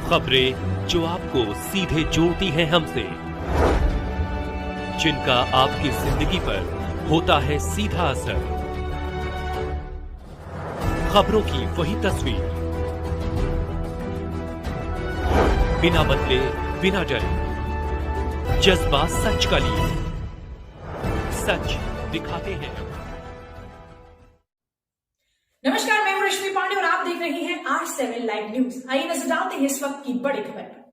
खबरें जो आपको सीधे जोड़ती हैं हमसे, जिनका आपकी जिंदगी पर होता है सीधा असर। खबरों की वही तस्वीर, बिना बदले बिना डरे, जज्बा सच का लिए, सच दिखाते हैं। नमस्कार, मैं हूं रश्मि पांडे और आप देख रहे हैं R7 लाइव न्यूज। आइए नजर डालते हैं इस वक्त की बड़ी खबर पर।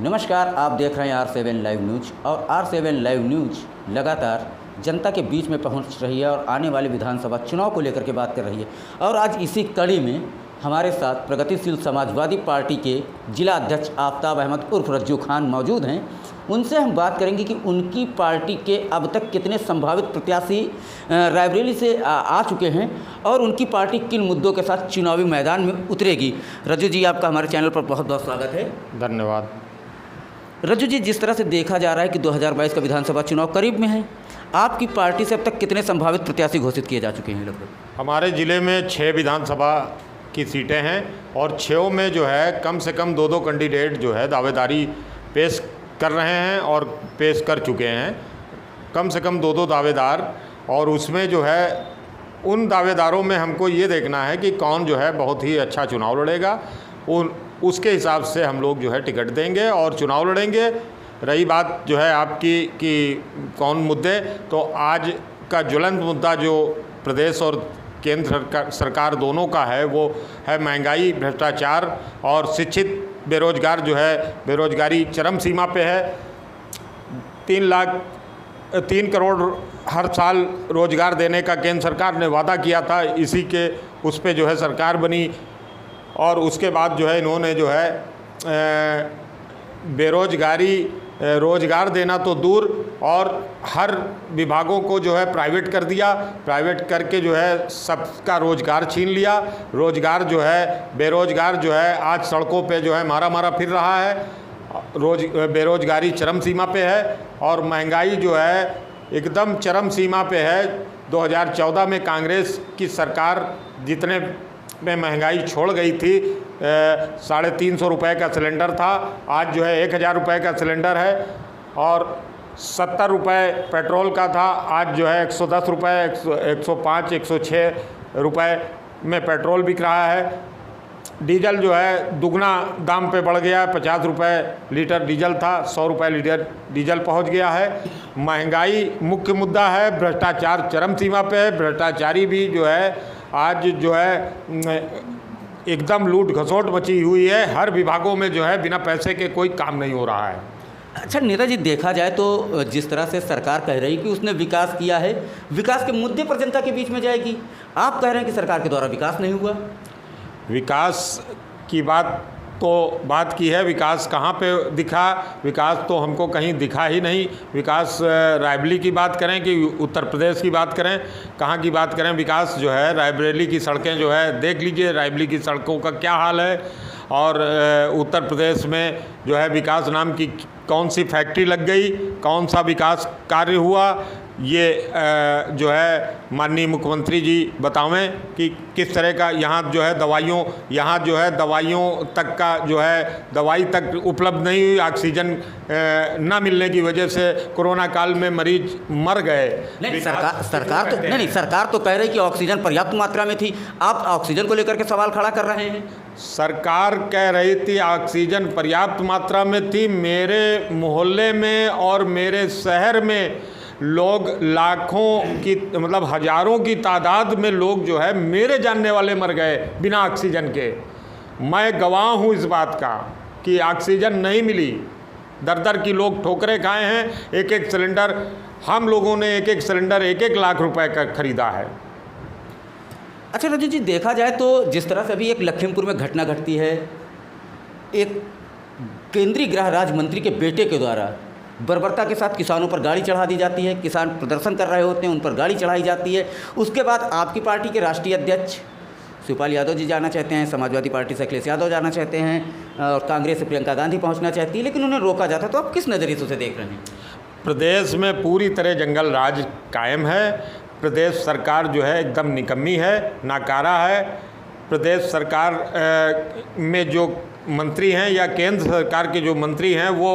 नमस्कार, आप देख रहे हैं R7 लाइव न्यूज और R7 लाइव न्यूज लगातार जनता के बीच में पहुंच रही है और आने वाले विधानसभा चुनाव को लेकर के बात कर रही है। और आज इसी कड़ी में हमारे साथ प्रगतिशील समाजवादी पार्टी के जिला अध्यक्ष आफ्ताब अहमद उर्फ रज्जू खान मौजूद हैं। उनसे हम बात करेंगे कि उनकी पार्टी के अब तक कितने संभावित प्रत्याशी रायबरेली से आ चुके हैं और उनकी पार्टी किन मुद्दों के साथ चुनावी मैदान में उतरेगी। रज्जू जी, आपका हमारे चैनल पर बहुत बहुत स्वागत है। धन्यवाद। रज्जू जी, जिस तरह से देखा जा रहा है कि 2022 का विधानसभा चुनाव करीब में है, आपकी पार्टी से अब तक कितने संभावित प्रत्याशी घोषित किए जा चुके हैं? लगभग हमारे ज़िले में 6 विधानसभा की सीटें हैं और 6 में जो है कम से कम 2-2 कैंडिडेट जो है दावेदारी पेश कर रहे हैं और पेश कर चुके हैं। कम से कम 2-2 दावेदार, और उसमें जो है उन दावेदारों में हमको ये देखना है कि कौन जो है बहुत ही अच्छा चुनाव लड़ेगा, उसके हिसाब से हम लोग जो है टिकट देंगे और चुनाव लड़ेंगे। रही बात जो है आपकी कि कौन मुद्दे, तो आज का ज्वलंत मुद्दा जो प्रदेश और केंद्र सरकार दोनों का है वो है महंगाई, भ्रष्टाचार और शिक्षित बेरोजगार जो है बेरोजगारी चरम सीमा पे है। 3 करोड़ हर साल रोजगार देने का केंद्र सरकार ने वादा किया था, इसी के उस पे जो है सरकार बनी और उसके बाद जो है इन्होंने जो है रोजगार देना तो दूर और हर विभागों को जो है प्राइवेट कर दिया। प्राइवेट करके जो है सबका रोजगार छीन लिया। रोजगार जो है बेरोजगार जो है आज सड़कों पे जो है मारा फिर रहा है। बेरोजगारी चरम सीमा पे है और महंगाई जो है एकदम चरम सीमा पे है। 2014 में कांग्रेस की सरकार जितने में महंगाई छोड़ गई थी, 350 रुपये का सिलेंडर था, आज जो है 1000 रुपये का सिलेंडर है और 70 रुपये पेट्रोल का था, आज जो है 110 रुपये, 105, 106 रुपये में पेट्रोल बिक रहा है। डीजल जो है दुगना दाम पे बढ़ गया, 50 रुपये लीटर डीजल था, 100 रुपये लीटर डीजल पहुंच गया है। महंगाई मुख्य मुद्दा है, भ्रष्टाचार चरम सीमा पे है। भ्रष्टाचारी भी जो है आज जो है एकदम लूट घसोट मची हुई है। हर विभागों में जो है बिना पैसे के कोई काम नहीं हो रहा है। अच्छा नेता जी, देखा जाए तो जिस तरह से सरकार कह रही कि उसने विकास किया है, विकास के मुद्दे पर जनता के बीच में जाएगी, आप कह रहे हैं कि सरकार के द्वारा विकास नहीं हुआ। विकास की बात की है, विकास कहाँ पे दिखा? विकास तो हमको कहीं दिखा ही नहीं। विकास रायबरेली की बात करें कि उत्तर प्रदेश की बात करें, कहाँ की बात करें, विकास जो है रायबरेली की सड़कें जो है देख लीजिए, रायबरेली की सड़कों का क्या हाल है। और उत्तर प्रदेश में जो है विकास नाम की कौन सी फैक्ट्री लग गई, कौन सा विकास कार्य हुआ, ये जो है माननीय मुख्यमंत्री जी बतावें कि किस तरह का यहाँ जो है दवाइयों तक का जो है दवाई तक उपलब्ध नहीं हुई। ऑक्सीजन ना मिलने की वजह से कोरोना काल में मरीज मर गए। नहीं, सरकार तो कह रही कि ऑक्सीजन पर्याप्त मात्रा में थी। आप ऑक्सीजन को लेकर के सवाल खड़ा कर रहे हैं। सरकार कह रही थी ऑक्सीजन पर्याप्त मात्रा में थी। मेरे मोहल्ले में और मेरे शहर में लोग लाखों की मतलब हजारों की तादाद में लोग जो है मेरे जानने वाले मर गए बिना ऑक्सीजन के। मैं गवाह हूँ इस बात का कि ऑक्सीजन नहीं मिली। दर की लोग ठोकरें खाए हैं। एक सिलेंडर हम लोगों ने एक सिलेंडर 1 लाख रुपए का खरीदा है। अच्छा रज्जू जी, देखा जाए तो जिस तरह से अभी एक लखीमपुर में घटना घटती है, एक केंद्रीय गृह राज्य मंत्री के बेटे के द्वारा बर्बरता के साथ किसानों पर गाड़ी चढ़ा दी जाती है। किसान प्रदर्शन कर रहे होते हैं, उन पर गाड़ी चढ़ाई जाती है। उसके बाद आपकी पार्टी के राष्ट्रीय अध्यक्ष शिवपाल यादव जी जाना चाहते हैं, समाजवादी पार्टी से अखिलेश यादव जाना चाहते हैं और कांग्रेस से प्रियंका गांधी पहुंचना चाहती है, लेकिन उन्हें रोका जाता है। तो आप किस नज़रिए से उसे देख रहे हैं? प्रदेश में पूरी तरह जंगल राज कायम है। प्रदेश सरकार जो है एकदम निकम्मी है, नाकारा है। प्रदेश सरकार में जो मंत्री हैं या केंद्र सरकार के जो मंत्री हैं वो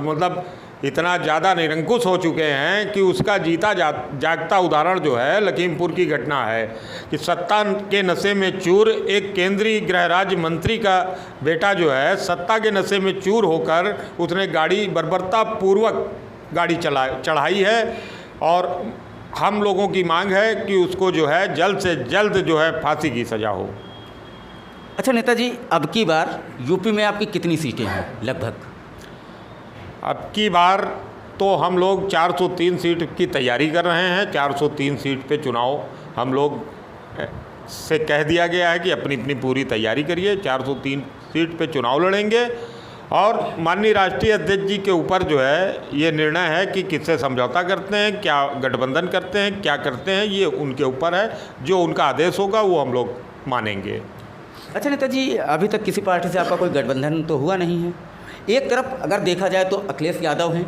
मतलब इतना ज़्यादा निरंकुश हो चुके हैं कि उसका जीता जागता उदाहरण जो है लखीमपुर की घटना है कि सत्ता के नशे में चूर एक केंद्रीय गृह राज्य मंत्री का बेटा जो है सत्ता के नशे में चूर होकर उसने गाड़ी बर्बरतापूर्वक गाड़ी चढ़ाई है। और हम लोगों की मांग है कि उसको जो है जल्द से जल्द जो है फांसी की सज़ा हो। अच्छा नेताजी, अब की बार यूपी में आपकी कितनी सीटें हैं लगभग? अब की बार तो हम लोग 403 सीट की तैयारी कर रहे हैं। 403 सीट पे चुनाव हम लोग से कह दिया गया है कि अपनी अपनी पूरी तैयारी करिए। 403 सीट पे चुनाव लड़ेंगे और माननीय राष्ट्रीय अध्यक्ष जी के ऊपर जो है ये निर्णय है कि किससे समझौता करते हैं, क्या गठबंधन करते हैं, क्या करते हैं, ये उनके ऊपर है। जो उनका आदेश होगा वो हम लोग मानेंगे। अच्छा नेताजी, अभी तक किसी पार्टी से आपका कोई गठबंधन तो हुआ नहीं है। एक तरफ अगर देखा जाए तो अखिलेश यादव हैं,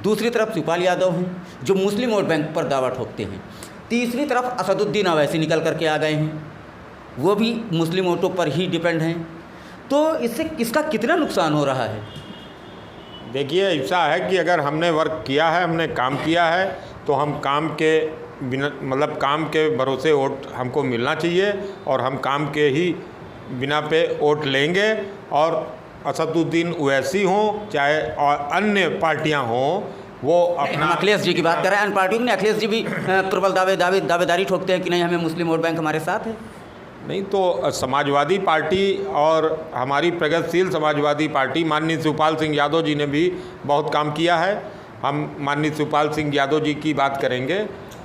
दूसरी तरफ शिवपाल यादव हैं जो मुस्लिम वोट बैंक पर दावा ठोकते हैं, तीसरी तरफ असदुद्दीन अवैसी निकल करके आ गए हैं, वो भी मुस्लिम वोटों पर ही डिपेंड हैं। तो इससे किसका कितना नुकसान हो रहा है? देखिए, ऐसा है कि अगर हमने वर्क किया है, हमने काम किया है, तो हम काम के बिना मतलब काम के भरोसे वोट हमको मिलना चाहिए और हम काम के ही बिना पे वोट लेंगे। और असदुद्दीन ओवैसी हों चाहे और अन्य पार्टियां हों, वो अपना अखिलेश जी की बात कर रहे हैं, अन्य पार्टियों में अखिलेश जी भी प्रबल दावेदारी ठोकते हैं कि नहीं, हमें मुस्लिम वोट बैंक हमारे साथ है। नहीं तो समाजवादी पार्टी और हमारी प्रगतिशील समाजवादी पार्टी माननीय शिवपाल सिंह यादव जी ने भी बहुत काम किया है। हम माननीय शिवपाल सिंह यादव जी की बात करेंगे,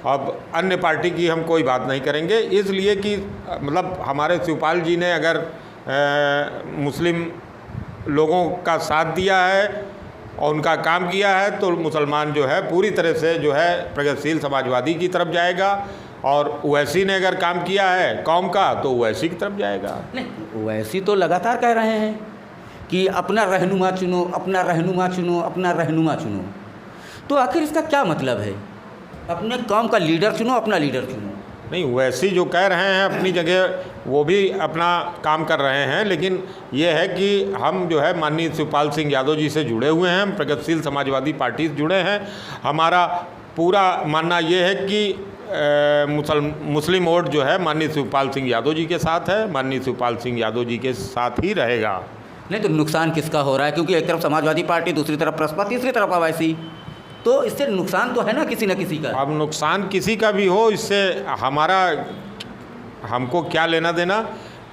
अब अन्य पार्टी की हम कोई बात नहीं करेंगे, इसलिए कि मतलब हमारे शिवपाल जी ने अगर मुस्लिम लोगों का साथ दिया है और उनका काम किया है तो मुसलमान जो है पूरी तरह से जो है प्रगतिशील समाजवादी की तरफ जाएगा। और ओवैसी ने अगर काम किया है कौम का तो ओवैसी की तरफ जाएगा। नहीं, ओवैसी तो लगातार कह रहे हैं कि अपना रहनुमा चुनो, अपना रहनुमा चुनो, अपना रहनुमा चुनो। तो आखिर इसका क्या मतलब है? अपने कौम का लीडर चुनो, अपना लीडर चुनो। नहीं, ओवैसी जो कह रहे हैं अपनी जगह वो भी अपना काम कर रहे हैं, लेकिन ये है कि हम जो है माननीय शिवपाल सिंह यादव जी से जुड़े हुए हैं, प्रगतिशील समाजवादी पार्टी से जुड़े हैं। हमारा पूरा मानना ये है कि मुस्लिम वोट जो है माननीय शिवपाल सिंह यादव जी के साथ है, माननीय शिवपाल सिंह यादव जी के साथ ही रहेगा। नहीं तो नुकसान किसका हो रहा है? क्योंकि एक तरफ समाजवादी पार्टी, दूसरी तरफ प्रसपा, तीसरी तरफ ओवैसी, तो इससे नुकसान तो है ना किसी न किसी का। अब नुकसान किसी का भी हो, इससे हमको क्या लेना देना।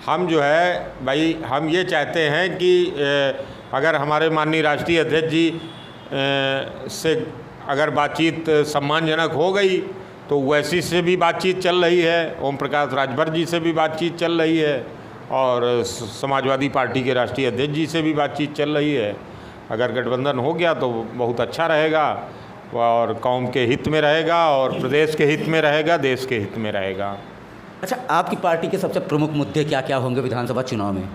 हम जो है भाई हम ये चाहते हैं कि अगर हमारे माननीय राष्ट्रीय अध्यक्ष जी से अगर बातचीत सम्मानजनक हो गई तो ओवैसी से भी बातचीत चल रही है, ओम प्रकाश राजभर जी से भी बातचीत चल रही है और समाजवादी पार्टी के राष्ट्रीय अध्यक्ष जी से भी बातचीत चल रही है। अगर गठबंधन हो गया तो बहुत अच्छा रहेगा और कौम के हित में रहेगा और प्रदेश के हित में रहेगा, देश के हित में रहेगा। अच्छा, आपकी पार्टी के सबसे प्रमुख मुद्दे क्या क्या होंगे विधानसभा चुनाव में?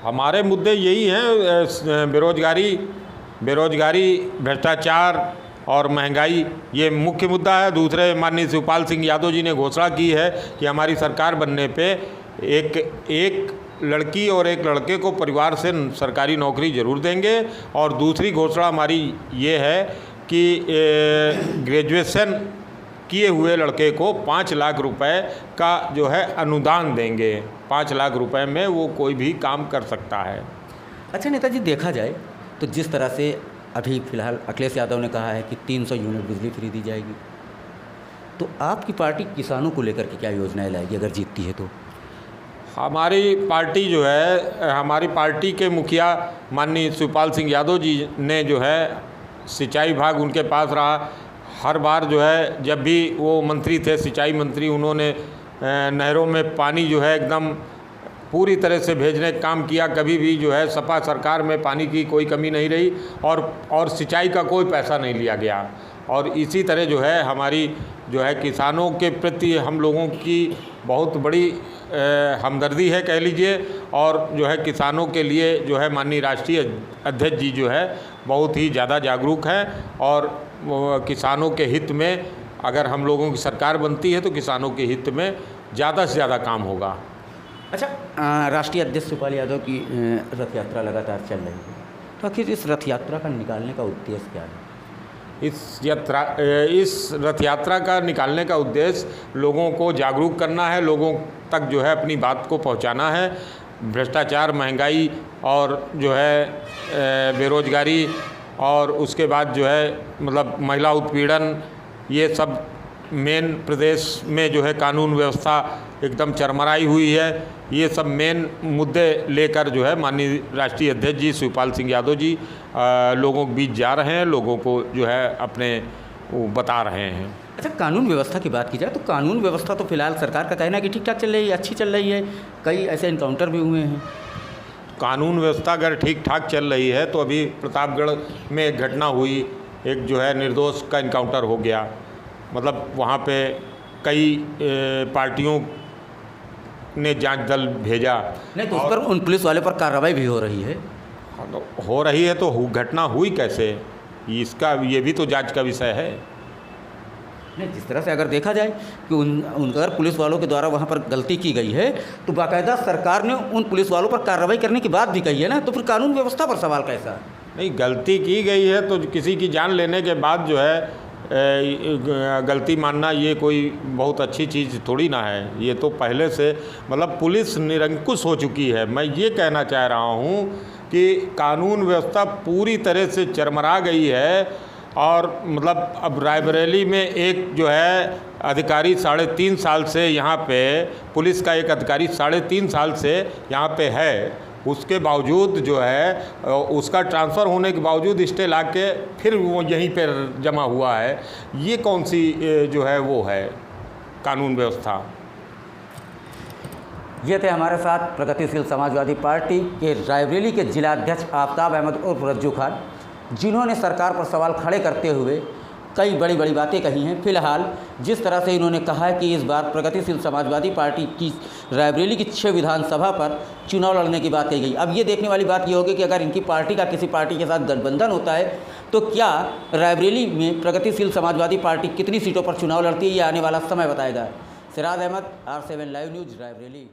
हमारे मुद्दे यही हैं, बेरोजगारी, भ्रष्टाचार और महंगाई, ये मुख्य मुद्दा है। दूसरे माननीय शिवपाल सिंह यादव जी ने घोषणा की है कि हमारी सरकार बनने पे एक लड़की और एक लड़के को परिवार से सरकारी नौकरी ज़रूर देंगे। और दूसरी घोषणा हमारी ये है कि ग्रेजुएशन किए हुए लड़के को 5 लाख रुपए का जो है अनुदान देंगे। 5 लाख रुपए में वो कोई भी काम कर सकता है। अच्छा नेताजी, देखा जाए तो जिस तरह से अभी फ़िलहाल अखिलेश यादव ने कहा है कि 300 यूनिट बिजली फ्री दी जाएगी, तो आपकी पार्टी किसानों को लेकर के क्या योजनाएं लाएगी अगर जीतती है तो? हमारी पार्टी जो है, हमारी पार्टी के मुखिया माननीय शिवपाल सिंह यादव जी ने जो है सिंचाई विभाग उनके पास रहा। हर बार जो है जब भी वो मंत्री थे, सिंचाई मंत्री, उन्होंने नहरों में पानी जो है एकदम पूरी तरह से भेजने का काम किया। कभी भी जो है सपा सरकार में पानी की कोई कमी नहीं रही और सिंचाई का कोई पैसा नहीं लिया गया। और इसी तरह जो है हमारी जो है किसानों के प्रति हम लोगों की बहुत बड़ी हमदर्दी है कह लीजिए। और जो है किसानों के लिए जो है माननीय राष्ट्रीय अध्यक्ष जी जो है बहुत ही ज़्यादा जागरूक हैं और किसानों के हित में अगर हम लोगों की सरकार बनती है तो किसानों के हित में ज़्यादा से ज़्यादा काम होगा। अच्छा, राष्ट्रीय अध्यक्ष शिवपाल यादव की रथ यात्रा लगातार चल रही है, तो आखिर इस रथ यात्रा का निकालने का उद्देश्य क्या है? इस रथ यात्रा का निकालने का उद्देश्य लोगों को जागरूक करना है, लोगों तक जो है अपनी बात को पहुंचाना है। भ्रष्टाचार, महंगाई और जो है बेरोजगारी और उसके बाद जो है मतलब महिला उत्पीड़न, ये सब मेन प्रदेश में जो है कानून व्यवस्था एकदम चरमराई हुई है। ये सब मेन मुद्दे लेकर जो है माननीय राष्ट्रीय अध्यक्ष जी शिवपाल सिंह यादव जी लोगों के बीच जा रहे हैं, लोगों को जो है अपने वो बता रहे हैं। अच्छा, कानून व्यवस्था की बात की जाए तो कानून व्यवस्था तो फिलहाल सरकार का कहना है कि ठीक ठाक चल रही है, अच्छी चल रही है, कई ऐसे इनकाउंटर भी हुए हैं। कानून व्यवस्था अगर ठीक ठाक चल रही है तो अभी प्रतापगढ़ में एक घटना हुई, एक जो है निर्दोष का इनकाउंटर हो गया, मतलब वहाँ पे कई पार्टियों ने जांच दल भेजा। नहीं तो उस पर उन पुलिस वाले पर कार्रवाई भी हो रही है। हो रही है तो घटना हुई कैसे, इसका ये भी तो जांच का विषय है। नहीं, जिस तरह से अगर देखा जाए कि अगर पुलिस वालों के द्वारा वहाँ पर गलती की गई है तो बाकायदा सरकार ने उन पुलिस वालों पर कार्रवाई करने की बात भी कही है ना, तो फिर कानून व्यवस्था पर सवाल कैसा? नहीं, गलती की गई है तो किसी की जान लेने के बाद जो है गलती मानना ये कोई बहुत अच्छी चीज़ थोड़ी ना है। ये तो पहले से मतलब पुलिस निरंकुश हो चुकी है। मैं ये कहना चाह रहा हूँ कि कानून व्यवस्था पूरी तरह से चरमरा गई है और मतलब अब रायबरेली में एक जो है अधिकारी 3.5 साल से यहाँ पे, पुलिस का एक अधिकारी 3.5 साल से यहाँ पे है, उसके बावजूद जो है उसका ट्रांसफ़र होने के बावजूद स्टे ला के फिर वो यहीं पर जमा हुआ है। ये कौन सी जो है वो है कानून व्यवस्था? ये थे हमारे साथ प्रगतिशील समाजवादी पार्टी के रायबरेली के जिलाध्यक्ष आफ्ताब अहमद उर्फ रज्जू खान, जिन्होंने सरकार पर सवाल खड़े करते हुए कई बड़ी बड़ी बातें कही हैं। फिलहाल जिस तरह से इन्होंने कहा है कि इस बार प्रगतिशील समाजवादी पार्टी की रायबरेली की 6 विधानसभा पर चुनाव लड़ने की बात कही गई। अब ये देखने वाली बात ये होगी कि अगर इनकी पार्टी का किसी पार्टी के साथ गठबंधन होता है तो क्या रायबरेली में प्रगतिशील समाजवादी पार्टी कितनी सीटों पर चुनाव लड़ती है, ये आने वाला समय बताएगा। Siraj Ahmed, R7 live news, Raebareli.